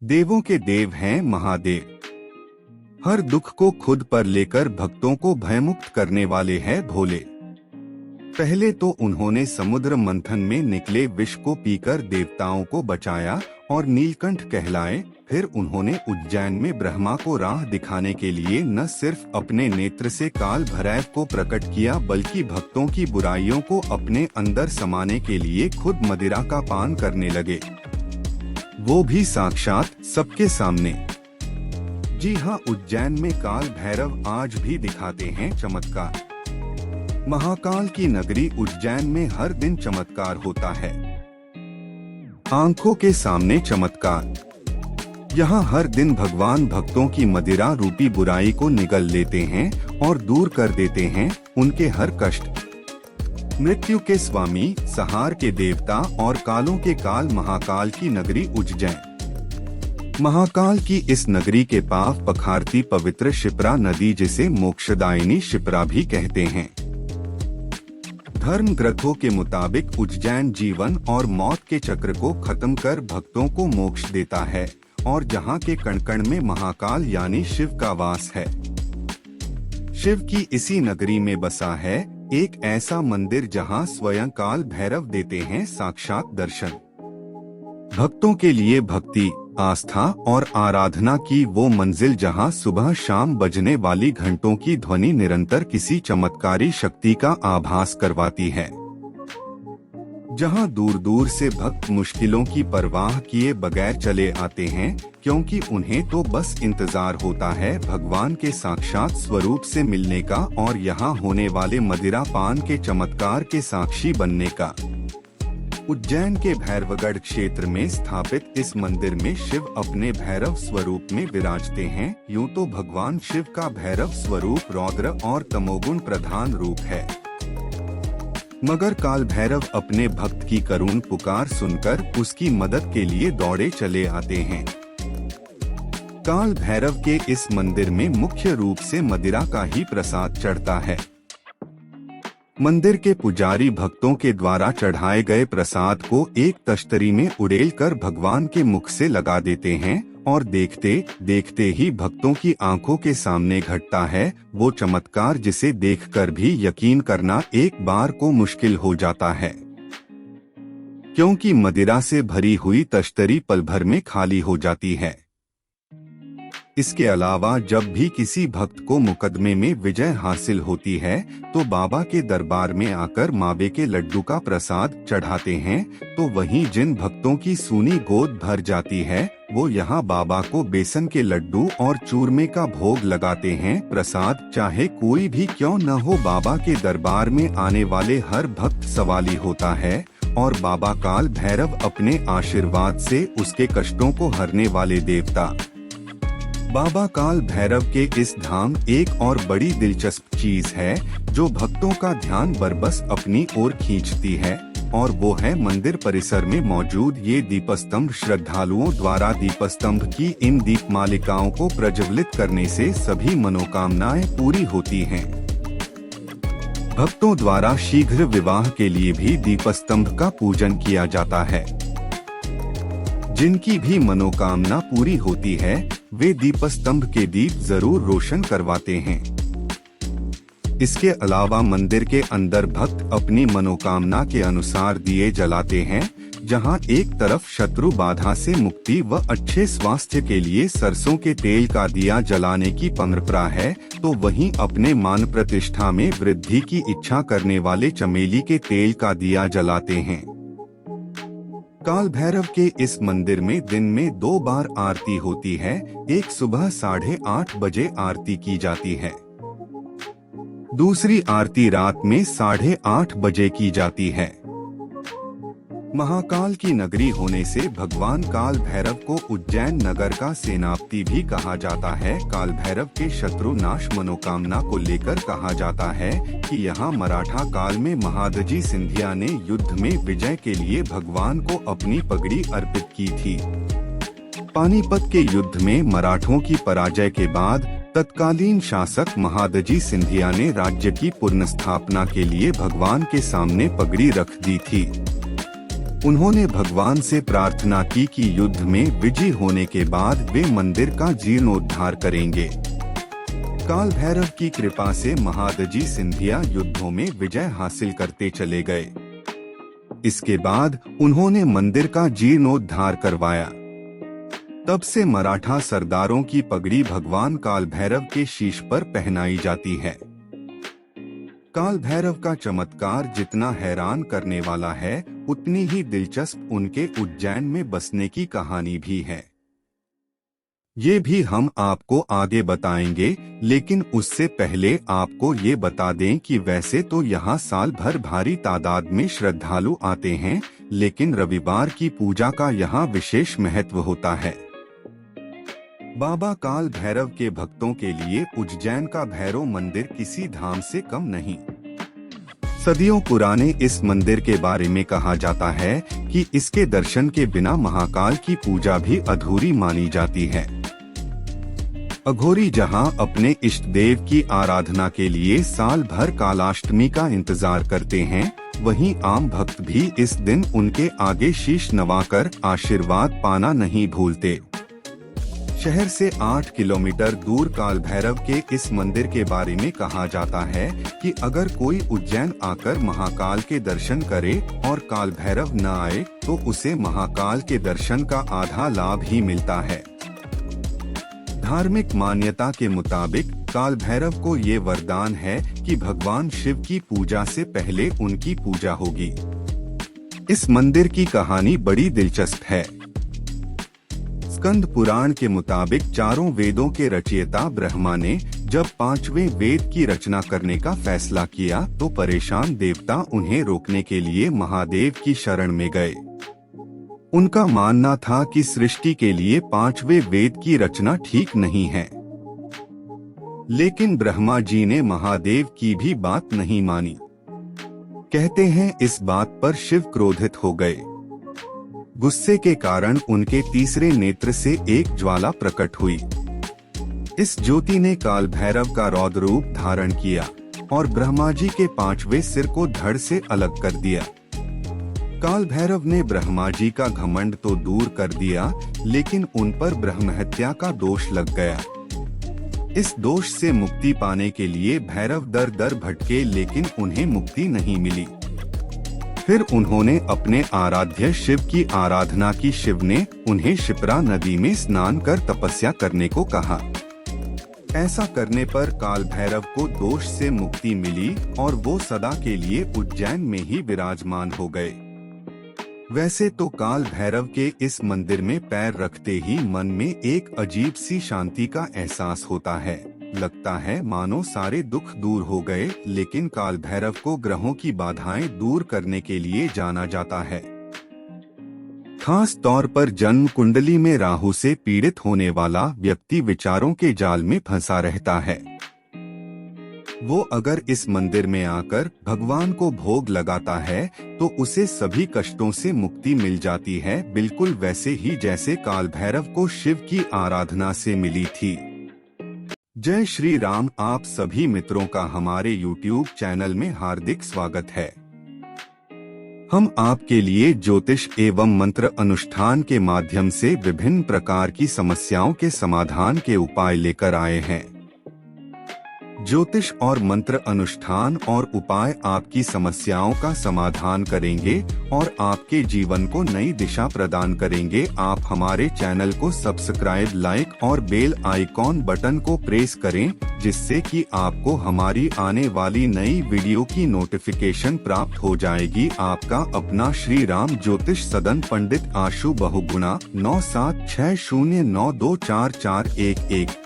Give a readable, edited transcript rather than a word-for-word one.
देवों के देव हैं महादेव। हर दुख को खुद पर लेकर भक्तों को भयमुक्त करने वाले हैं भोले। पहले तो उन्होंने समुद्र मंथन में निकले विष को पीकर देवताओं को बचाया और नीलकंठ कहलाए। फिर उन्होंने उज्जैन में ब्रह्मा को राह दिखाने के लिए न सिर्फ अपने नेत्र से काल भैरव को प्रकट किया, बल्कि भक्तों की बुराइयों को अपने अंदर समाने के लिए खुद मदिरा का पान करने लगे, वो भी साक्षात सबके सामने। जी हाँ, उज्जैन में काल भैरव आज भी दिखाते हैं चमत्कार। महाकाल की नगरी उज्जैन में हर दिन चमत्कार होता है, आंखों के सामने चमत्कार। यहाँ हर दिन भगवान भक्तों की मदिरा रूपी बुराई को निगल लेते हैं और दूर कर देते हैं उनके हर कष्ट। मृत्यु के स्वामी, सहार के देवता और कालों के काल महाकाल की नगरी उज्जैन। महाकाल की इस नगरी के पास पखारती पवित्र शिप्रा नदी, जिसे मोक्षदायिनी शिप्रा भी कहते हैं। धर्म ग्रंथों के मुताबिक उज्जैन जीवन और मौत के चक्र को खत्म कर भक्तों को मोक्ष देता है और जहाँ के कण कण में महाकाल यानी शिव का वास है। शिव की इसी नगरी में बसा है एक ऐसा मंदिर जहाँ स्वयं काल भैरव देते हैं साक्षात दर्शन। भक्तों के लिए भक्ति, आस्था और आराधना की वो मंजिल जहाँ सुबह शाम बजने वाली घंटों की ध्वनि निरंतर किसी चमत्कारी शक्ति का आभास करवाती है। जहाँ दूर दूर से भक्त मुश्किलों की परवाह किए बगैर चले आते हैं, क्योंकि उन्हें तो बस इंतजार होता है भगवान के साक्षात स्वरूप से मिलने का और यहाँ होने वाले मदिरा पान के चमत्कार के साक्षी बनने का। उज्जैन के भैरवगढ़ क्षेत्र में स्थापित इस मंदिर में शिव अपने भैरव स्वरूप में विराजते हैं। यूं तो भगवान शिव का भैरव स्वरूप रौद्र और तमोगुण प्रधान रूप है, मगर काल भैरव अपने भक्त की करुण पुकार सुनकर उसकी मदद के लिए दौड़े चले आते हैं। काल भैरव के इस मंदिर में मुख्य रूप से मदिरा का ही प्रसाद चढ़ता है। मंदिर के पुजारी भक्तों के द्वारा चढ़ाए गए प्रसाद को एक तश्तरी में उड़ेल कर भगवान के मुख से लगा देते हैं और देखते देखते ही भक्तों की आंखों के सामने घटता है वो चमत्कार जिसे देखकर भी यकीन करना एक बार को मुश्किल हो जाता है, क्योंकि मदिरा से भरी हुई तश्तरी पल भर में खाली हो जाती है। इसके अलावा जब भी किसी भक्त को मुकदमे में विजय हासिल होती है तो बाबा के दरबार में आकर मावे के लड्डू का प्रसाद चढ़ाते हैं, तो वहीं जिन भक्तों की सूनी गोद भर जाती है वो यहाँ बाबा को बेसन के लड्डू और चूरमे का भोग लगाते हैं। प्रसाद चाहे कोई भी क्यों न हो, बाबा के दरबार में आने वाले हर भक्त सवाली होता है और बाबा काल भैरव अपने आशीर्वाद से उसके कष्टों को हरने वाले देवता। बाबा काल भैरव के इस धाम एक और बड़ी दिलचस्प चीज है जो भक्तों का ध्यान बरबस अपनी ओर खींचती है, और वो है मंदिर परिसर में मौजूद ये दीपस्तंभ। श्रद्धालुओं द्वारा दीपस्तंभ की इन दीप मालिकाओं को प्रज्वलित करने से सभी मनोकामनाएं पूरी होती हैं। भक्तों द्वारा शीघ्र विवाह के लिए भी दीपस्तंभ का पूजन किया जाता है। जिनकी भी मनोकामना पूरी होती है वे दीपस्तंभ के दीप जरूर रोशन करवाते हैं। इसके अलावा मंदिर के अंदर भक्त अपनी मनोकामना के अनुसार दिए जलाते हैं। जहां एक तरफ शत्रु बाधा से मुक्ति व अच्छे स्वास्थ्य के लिए सरसों के तेल का दिया जलाने की परंपरा है, तो वहीं अपने मान प्रतिष्ठा में वृद्धि की इच्छा करने वाले चमेली के तेल का दिया जलाते हैं। काल भैरव के इस मंदिर में दिन में 2 बार आरती होती है। एक सुबह 8:30 बजे आरती की जाती है, दूसरी आरती रात में 8:30 बजे की जाती है। महाकाल की नगरी होने से भगवान काल भैरव को उज्जैन नगर का सेनापति भी कहा जाता है। काल भैरव के शत्रु नाश मनोकामना को लेकर कहा जाता है कि यहाँ मराठा काल में महादजी सिंधिया ने युद्ध में विजय के लिए भगवान को अपनी पगड़ी अर्पित की थी। पानीपत के युद्ध में मराठों की पराजय के बाद तत्कालीन शासक महादजी सिंधिया ने राज्य की पुनर्स्थापना के लिए भगवान के सामने पगड़ी रख दी थी। उन्होंने भगवान से प्रार्थना की कि युद्ध में विजयी होने के बाद वे मंदिर का जीर्णोद्धार करेंगे। काल भैरव की कृपा से महादजी सिंधिया युद्धों में विजय हासिल करते चले गए। इसके बाद उन्होंने मंदिर का जीर्णोद्धार करवाया। तब से मराठा सरदारों की पगड़ी भगवान काल भैरव के शीश पर पहनाई जाती है। काल भैरव का चमत्कार जितना हैरान करने वाला है, उतनी ही दिलचस्प उनके उज्जैन में बसने की कहानी भी है। ये भी हम आपको आगे बताएंगे, लेकिन उससे पहले आपको ये बता दें कि वैसे तो यहाँ साल भर भारी तादाद में श्रद्धालु आते हैं, लेकिन रविवार की पूजा का यहाँ विशेष महत्व होता है। बाबा काल भैरव के भक्तों के लिए उज्जैन का भैरव मंदिर किसी धाम से कम नहीं। सदियों पुराने इस मंदिर के बारे में कहा जाता है कि इसके दर्शन के बिना महाकाल की पूजा भी अधूरी मानी जाती है। अघोरी जहां अपने इष्ट देव की आराधना के लिए साल भर कालाष्टमी का इंतजार करते हैं, वहीं आम भक्त भी इस दिन उनके आगे शीश नवाकर आशीर्वाद पाना नहीं भूलते। शहर से 8 किलोमीटर दूर काल भैरव के इस मंदिर के बारे में कहा जाता है कि अगर कोई उज्जैन आकर महाकाल के दर्शन करे और काल भैरव न आए तो उसे महाकाल के दर्शन का आधा लाभ ही मिलता है। धार्मिक मान्यता के मुताबिक काल भैरव को ये वरदान है कि भगवान शिव की पूजा से पहले उनकी पूजा होगी। इस मंदिर की कहानी बड़ी दिलचस्प है। स्कंद पुराण के मुताबिक चारों वेदों के रचयिता ब्रह्मा ने जब 5वें वेद की रचना करने का फैसला किया तो परेशान देवता उन्हें रोकने के लिए महादेव की शरण में गए। उनका मानना था कि सृष्टि के लिए 5वें वेद की रचना ठीक नहीं है, लेकिन ब्रह्मा जी ने महादेव की भी बात नहीं मानी। कहते हैं इस बात पर शिव क्रोधित हो गए। गुस्से के कारण उनके तीसरे नेत्र से एक ज्वाला प्रकट हुई। इस ज्योति ने काल भैरव का रौद्र रूप धारण किया और ब्रह्मा जी के 5वें सिर को धड़ से अलग कर दिया। काल भैरव ने ब्रह्मा जी का घमंड तो दूर कर दिया, लेकिन उन पर ब्रह्महत्या का दोष लग गया। इस दोष से मुक्ति पाने के लिए भैरव दर दर भटके, लेकिन उन्हें मुक्ति नहीं मिली। फिर उन्होंने अपने आराध्य शिव की आराधना की। शिव ने उन्हें शिप्रा नदी में स्नान कर तपस्या करने को कहा। ऐसा करने पर काल भैरव को दोष से मुक्ति मिली और वो सदा के लिए उज्जैन में ही विराजमान हो गए। वैसे तो काल भैरव के इस मंदिर में पैर रखते ही मन में एक अजीब सी शांति का एहसास होता है। लगता है मानो सारे दुख दूर हो गए, लेकिन काल भैरव को ग्रहों की बाधाएं दूर करने के लिए जाना जाता है। खास तौर पर जन्म कुंडली में राहु से पीड़ित होने वाला व्यक्ति विचारों के जाल में फंसा रहता है। वो अगर इस मंदिर में आकर भगवान को भोग लगाता है तो उसे सभी कष्टों से मुक्ति मिल जाती है, बिल्कुल वैसे ही जैसे काल भैरव को शिव की आराधना से मिली थी। जय श्री राम। आप सभी मित्रों का हमारे YouTube चैनल में हार्दिक स्वागत है। हम आपके लिए ज्योतिष एवं मंत्र अनुष्ठान के माध्यम से विभिन्न प्रकार की समस्याओं के समाधान के उपाय लेकर आए हैं। ज्योतिष और मंत्र अनुष्ठान और उपाय आपकी समस्याओं का समाधान करेंगे और आपके जीवन को नई दिशा प्रदान करेंगे। आप हमारे चैनल को सब्सक्राइब, लाइक और बेल आइकॉन बटन को प्रेस करें, जिससे कि आपको हमारी आने वाली नई वीडियो की नोटिफिकेशन प्राप्त हो जाएगी। आपका अपना श्री राम ज्योतिष सदन, पंडित आशु बहुगुणा, 9760924411।